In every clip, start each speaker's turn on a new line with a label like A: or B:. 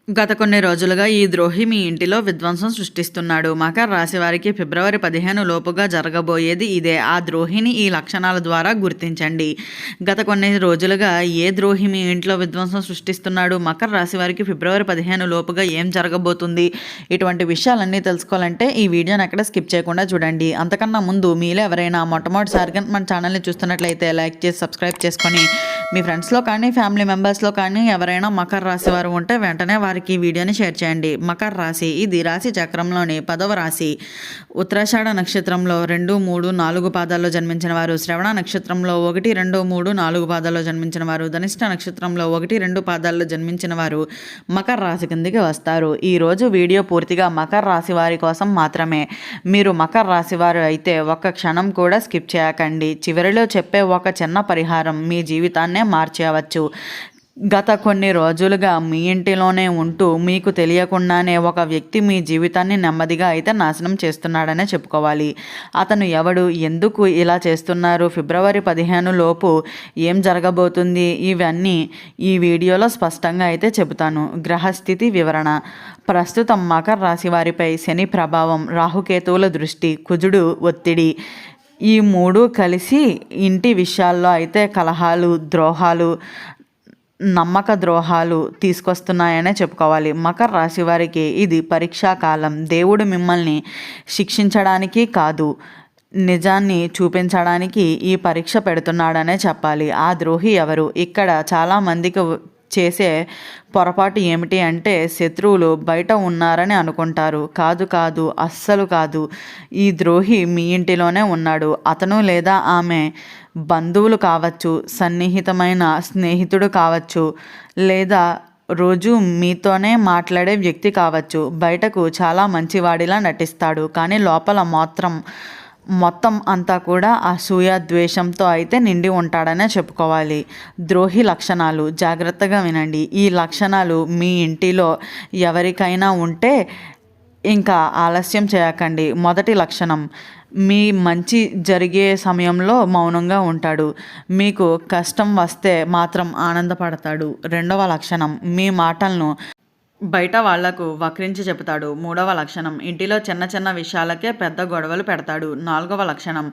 A: గత కొన్ని రోజులుగా ఈ ద్రోహి మీ ఇంటిలో విధ్వంసం సృష్టిస్తున్నాడు. మకర రాశి వారికి ఫిబ్రవరి 15 లోపుగా జరగబోయేది ఇదే. ఆ ద్రోహిని ఈ లక్షణాల ద్వారా గుర్తించండి. గత కొన్ని రోజులుగా ఏ ద్రోహి మీ ఇంట్లో విధ్వంసం సృష్టిస్తున్నాడు? మకర రాశి వారికి ఫిబ్రవరి 15 లోపుగా ఏం జరగబోతుంది? ఇటువంటి విషయాలన్నీ తెలుసుకోవాలంటే ఈ వీడియోని ఎక్కడ స్కిప్ చేయకుండా చూడండి. అంతకన్నా ముందు మీలో ఎవరైనా మొట్టమొదటిసారిగా మన ఛానల్ని చూస్తున్నట్లయితే లైక్ చేసి సబ్స్క్రైబ్ చేసుకొని మీ ఫ్రెండ్స్లో కానీ ఫ్యామిలీ మెంబర్స్లో కానీ ఎవరైనా మకర రాశి వారు ఉంటే వెంటనే వారికి ఈ వీడియోని షేర్ చేయండి. మకర రాశి ఇది రాశి చక్రంలోని 10వ రాశి. ఉత్తరాషాఢ నక్షత్రంలో 2, 3, 4 పాదాల్లో జన్మించిన వారు, శ్రవణ నక్షత్రంలో 1, 2, 3, 4 పాదాల్లో జన్మించిన వారు, ధనిష్ట నక్షత్రంలో 1, 2 పాదాల్లో జన్మించిన వారు మకర రాశి కిందికి వస్తారు. ఈరోజు వీడియో పూర్తిగా మకర రాశి వారి కోసం మాత్రమే. మీరు మకర రాశి వారు అయితే ఒక్క క్షణం కూడా స్కిప్ చేయకండి. చివరిలో చెప్పే ఒక చిన్న పరిహారం మీ జీవితాన్నే మార్చేయవచ్చు. గత కొన్ని రోజులుగా మీ ఇంటిలోనే ఉంటూ మీకు తెలియకుండానే ఒక వ్యక్తి మీ జీవితాన్ని నెమ్మదిగా అయితే నాశనం చేస్తున్నాడనే చెప్పుకోవాలి. అతను ఎవడు, ఎందుకు ఇలా చేస్తున్నారు, ఫిబ్రవరి 15 లోపు ఏం జరగబోతుంది, ఇవన్నీ ఈ వీడియోలో స్పష్టంగా అయితే చెబుతాను. గ్రహస్థితి వివరణ. ప్రస్తుతం మకర రాశి వారిపై శని ప్రభావం, రాహుకేతువుల దృష్టి, కుజుడు ఒత్తిడి, ఈ మూడు కలిసి ఇంటి విషయాల్లో అయితే కలహాలు, ద్రోహాలు, నమ్మక ద్రోహాలు తీసుకొస్తున్నాయనే చెప్పుకోవాలి. మకర రాశి వారికి ఇది పరీక్షా కాలం. దేవుడు మిమ్మల్ని శిక్షించడానికి కాదు, నిజాన్ని చూపించడానికి ఈ పరీక్ష పెడుతున్నాడనే చెప్పాలి. ఆ ద్రోహి ఎవరు? ఇక్కడ చాలామందికి చేసే పొరపాటు ఏమిటి అంటే శత్రువులు బయట ఉన్నారని అనుకుంటారు. కాదు కాదు, అస్సలు కాదు. ఈ ద్రోహి మీ ఇంటిలోనే ఉన్నాడు. అతను లేదా ఆమె బంధువులు కావచ్చు, సన్నిహితమైన స్నేహితుడు కావచ్చు, లేదా రోజు మీతోనే మాట్లాడే వ్యక్తి కావచ్చు. బయటకు చాలా మంచివాడిలా నటిస్తాడు, కానీ లోపల మొత్తం అంతా కూడా అసూయ, ద్వేషంతో అయితే నిండి ఉంటాడనే చెప్పుకోవాలి. ద్రోహి లక్షణాలు జాగ్రత్తగా వినండి. ఈ లక్షణాలు మీ ఇంటిలో ఎవరికైనా ఉంటే ఇంకా ఆలస్యం చేయకండి. మొదటి లక్షణం, మీ మంచి జరిగే సమయంలో మౌనంగా ఉంటాడు. మీకు కష్టం వస్తే మాత్రం ఆనందపడతాడు. రెండవ లక్షణం, మీ మాటలను బయట వాళ్లకు వక్రించి చెబుతాడు. మూడవ లక్షణం, ఇంటిలో చిన్న చిన్న విషయాలకే పెద్ద గొడవలు పెడతాడు. నాలుగవ లక్షణం,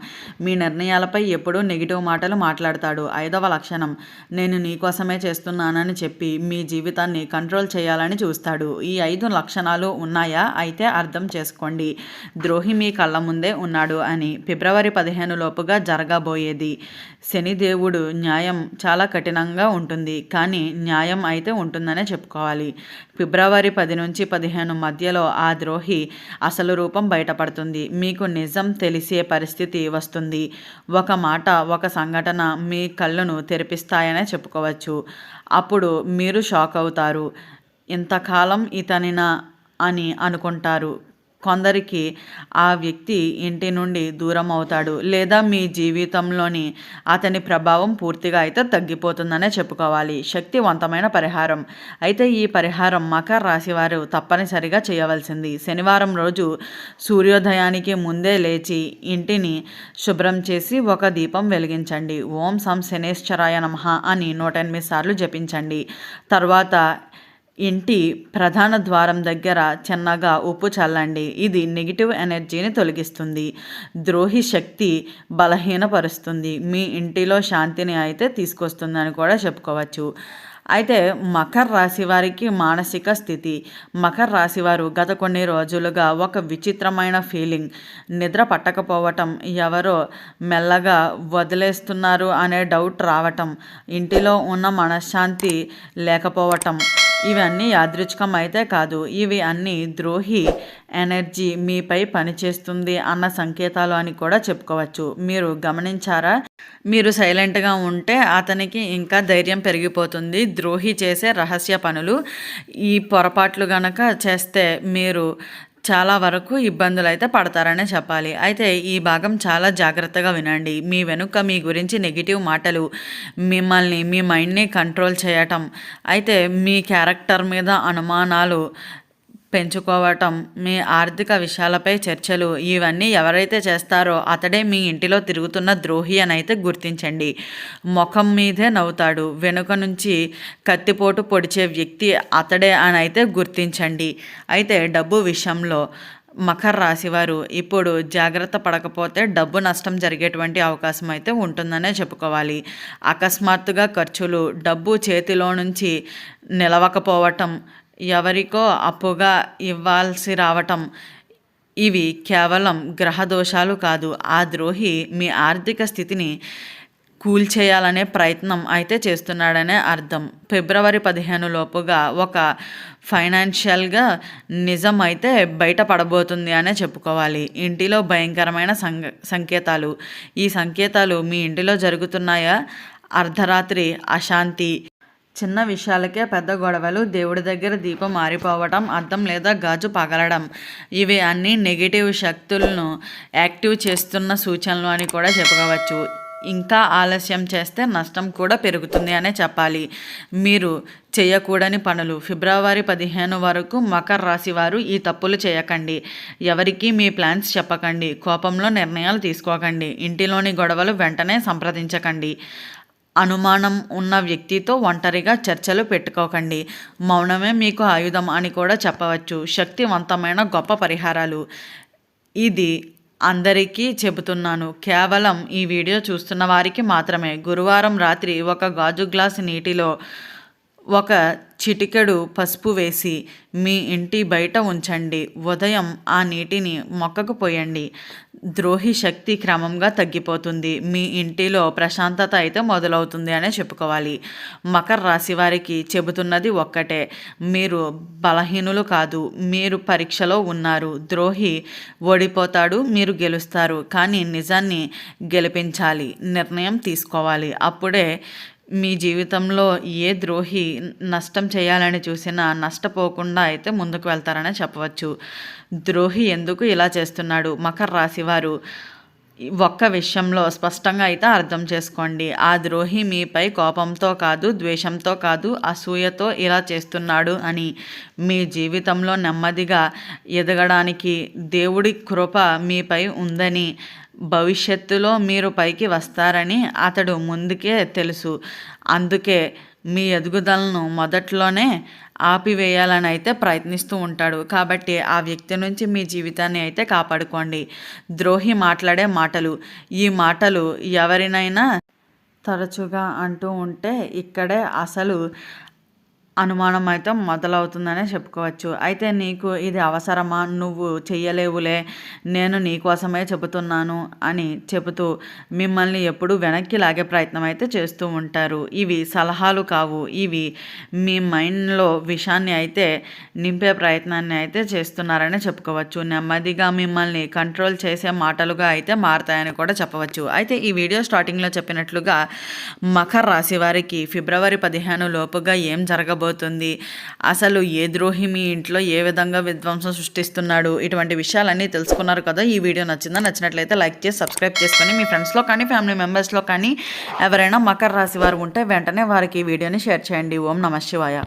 A: మీ నిర్ణయాలపై ఎప్పుడూ నెగిటివ్ మాటలు మాట్లాడతాడు. ఐదవ లక్షణం, నేను నీకోసమే చేస్తున్నానని చెప్పి మీ జీవితాన్ని కంట్రోల్ చేయాలని చూస్తాడు. ఈ 5 లక్షణాలు ఉన్నాయా? అయితే అర్థం చేసుకోండి, ద్రోహి మీ కళ్ళ ముందే ఉన్నాడు అని. ఫిబ్రవరి 15 లోపుగా జరగబోయేది. శనిదేవుడు న్యాయం చాలా కఠినంగా ఉంటుంది, కానీ న్యాయం అయితే ఉంటుందనే చెప్పుకోవాలి. ఫిబ్రవరి 10 నుంచి 15 మధ్యలో ఆ ద్రోహి అసలు రూపం బయటపడుతుంది. మీకు నిజం తెలిసే పరిస్థితి వస్తుంది. ఒక మాట, ఒక సంఘటన మీ కళ్ళను తెరిపిస్తాయనే చెప్పుకోవచ్చు. అప్పుడు మీరు షాక్ అవుతారు. ఇంతకాలం ఇతనినా అని అనుకుంటారు. కొందరికి ఆ వ్యక్తి ఇంటి నుండి దూరం అవుతాడు, లేదా మీ జీవితంలోని అతని ప్రభావం పూర్తిగా అయితే తగ్గిపోతుందనే చెప్పుకోవాలి. శక్తివంతమైన పరిహారం. అయితే ఈ పరిహారం మకర రాశి వారు తప్పనిసరిగా చేయవలసింది. శనివారం రోజు సూర్యోదయానికి ముందే లేచి ఇంటిని శుభ్రం చేసి ఒక దీపం వెలిగించండి. ఓం సం శనేశ్వరాయ నమః అని 108 సార్లు జపించండి. తర్వాత ఇంటి ప్రధాన ద్వారం దగ్గర చిన్నగా ఉప్పు చల్లండి. ఇది నెగిటివ్ ఎనర్జీని తొలగిస్తుంది, ద్రోహి శక్తి బలహీనపరుస్తుంది, మీ ఇంటిలో శాంతిని అయితే తీసుకొస్తుందని కూడా చెప్పుకోవచ్చు. అయితే మకర రాశి వారికి మానసిక స్థితి. మకర రాశి వారు గత కొన్ని రోజులుగా ఒక విచిత్రమైన ఫీలింగ్, నిద్ర పట్టకపోవటం, ఎవరో మెల్లగా వదిలేస్తున్నారు అనే డౌట్ రావటం, ఇంటిలో ఉన్న మనశ్శాంతి లేకపోవటం, ఇవన్నీ యాదృచ్ఛికం అయితే కాదు. ఇవి అన్నీ ద్రోహి ఎనర్జీ మీపై పనిచేస్తుంది అన్న సంకేతాలు అని కూడా చెప్పుకోవచ్చు. మీరు గమనించారా? మీరు సైలెంట్గా ఉంటే అతనికి ఇంకా ధైర్యం పెరిగిపోతుంది. ద్రోహి చేసే రహస్య పనులు, ఈ పొరపాట్లు గనక చేస్తే మీరు చాలా వరకు ఇబ్బందులు అయితే పడతారనే చెప్పాలి. అయితే ఈ భాగం చాలా జాగ్రత్తగా వినండి. మీ వెనుక మీ గురించి నెగిటివ్ మాటలు, మిమ్మల్ని, మీ మైండ్ని కంట్రోల్ చేయటం, అయితే మీ క్యారెక్టర్ మీద అనుమానాలు పెంచుకోవటం, మీ ఆర్థిక విషయాలపై చర్చలు ఇవన్నీ ఎవరైతే చేస్తారో అతడే మీ ఇంటిలో తిరుగుతున్న ద్రోహి అని అయితే గుర్తించండి. ముఖం మీదే నవ్వుతాడు, వెనుక నుంచి కత్తిపోటు పొడిచే వ్యక్తి అతడే అని అయితే గుర్తించండి. అయితే డబ్బు విషయంలో మకర రాశివారు ఇప్పుడు జాగ్రత్త పడకపోతే డబ్బు నష్టం జరిగేటువంటి అవకాశం అయితే ఉంటుందనే చెప్పుకోవాలి. అకస్మాత్తుగా ఖర్చులు, డబ్బు చేతిలో నుంచి నిలవకపోవటం, ఎవరికో అప్పుగా ఇవ్వాల్సి రావటం ఇవి కేవలం గ్రహ దోషాలు కాదు. ఆ ద్రోహి మీ ఆర్థిక స్థితిని కూల్చేయాలనే ప్రయత్నం అయితే చేస్తున్నాడనే అర్థం. ఫిబ్రవరి 15 లోపుగా ఒక ఫైనాన్షియల్గా నిజం అయితే బయటపడబోతుంది అనే చెప్పుకోవాలి. ఇంటిలో భయంకరమైన సంకేతాలు. ఈ సంకేతాలు మీ ఇంటిలో జరుగుతున్నాయా? అర్ధరాత్రి అశాంతి, చిన్న విషయాలకే పెద్ద గొడవలు, దేవుడి దగ్గర దీపం ఆరిపోవటం, అద్దం లేదా గాజు పగలడం ఇవి అన్నీ నెగిటివ్ శక్తులను యాక్టివ్ చేస్తున్న సూచనలు అని కూడా చెప్పుకోవచ్చు. ఇంకా ఆలస్యం చేస్తే నష్టం కూడా పెరుగుతుంది అనే చెప్పాలి. మీరు చేయకూడని పనులు. ఫిబ్రవరి 15 వరకు మకర రాశి వారు ఈ తప్పులు చేయకండి. ఎవరికి మీ ప్లాన్స్ చెప్పకండి. కోపంలో నిర్ణయాలు తీసుకోకండి. ఇంటిలోని గొడవలు వెంటనే సంప్రదించకండి. అనుమానం ఉన్న వ్యక్తితో ఒంటరిగా చర్చలు పెట్టుకోకండి. మౌనమే మీకు ఆయుధం అని కూడా చెప్పవచ్చు. శక్తివంతమైన గొప్ప పరిహారాలు. ఇది అందరికీ చెబుతున్నాను, కేవలం ఈ వీడియో చూస్తున్న వారికి మాత్రమే. గురువారం రాత్రి ఒక గాజు గ్లాసు నీటిలో ఒక చిటికెడు పసుపు వేసి మీ ఇంటి బయట ఉంచండి. ఉదయం ఆ నీటిని మొక్కకు పోయండి. ద్రోహి శక్తి క్రమంగా తగ్గిపోతుంది. మీ ఇంటిలో ప్రశాంతత అయితే మొదలవుతుంది అనే చెప్పుకోవాలి. మకర రాశి వారికి చెబుతున్నది ఒక్కటే, మీరు బలహీనులు కాదు, మీరు పరీక్షలో ఉన్నారు. ద్రోహి ఓడిపోతాడు, మీరు గెలుస్తారు. కానీ నిజాన్ని గెలిపించాలి, నిర్ణయం తీసుకోవాలి. అప్పుడే మీ జీవితంలో ఏ ద్రోహి నష్టం చేయాలని చూసినా నష్టపోకుండా అయితే ముందుకు వెళ్తారనే చెప్పవచ్చు. ద్రోహి ఎందుకు ఇలా చేస్తున్నాడు? మకర రాశి వారు ఒక్క విషయంలో స్పష్టంగా అయితే అర్థం చేసుకోండి. ఆ ద్రోహి మీపై కోపంతో కాదు, ద్వేషంతో కాదు, అసూయతో ఇలా చేస్తున్నాడు అని. మీ జీవితంలో నెమ్మదిగా ఎదగడానికి దేవుడి కృప మీపై ఉందని, భవిష్యత్తులో మీరు పైకి వస్తారని అతడు ముందుకే తెలుసు. అందుకే మీ ఎదుగుదలను మొదట్లోనే ఆపివేయాలని అయితే ప్రయత్నిస్తూ ఉంటాడు. కాబట్టి ఆ వ్యక్తి నుంచి మీ జీవితాన్ని అయితే కాపాడుకోండి. ద్రోహి మాట్లాడే మాటలు. ఈ మాటలు ఎవరినైనా తరచుగా అంటూ ఉంటే ఇక్కడే అసలు అనుమానం అయితే మొదలవుతుందనే చెప్పుకోవచ్చు. అయితే నీకు ఇది అవసరమా? నువ్వు చెయ్యలేవులే, నేను నీకోసమే చెబుతున్నాను అని చెబుతూ మిమ్మల్ని ఎప్పుడూ వెనక్కి లాగే ప్రయత్నం అయితే చేస్తూ ఉంటారు. ఇవి సలహాలు కావు, ఇవి మీ మైండ్లో విషాన్ని అయితే నింపే ప్రయత్నాన్ని అయితే చేస్తున్నారని చెప్పుకోవచ్చు. నెమ్మదిగా మిమ్మల్ని కంట్రోల్ చేసే మాటలుగా అయితే మారతాయని కూడా చెప్పవచ్చు. అయితే ఈ వీడియో స్టార్టింగ్లో చెప్పినట్లుగా మకర రాశి వారికి ఫిబ్రవరి 15 లోపుగా ఏం జరగబోతుంది, అసలు ఏ ద్రోహి మీ ఇంట్లో ఏ విధంగా విధ్వంసం సృష్టిస్తున్నాడు, ఇటువంటి విషయాలన్నీ తెలుసుకున్నారు కదా. ఈ వీడియో నచ్చినట్లయితే లైక్ చేసి సబ్స్క్రైబ్ చేసుకొని మీ ఫ్రెండ్స్లో కానీ ఫ్యామిలీ మెంబర్స్లో కానీ ఎవరైనా మకర రాశి వారు ఉంటే వెంటనే వారికి ఈ వీడియోని షేర్ చేయండి. ఓం నమః శివాయ.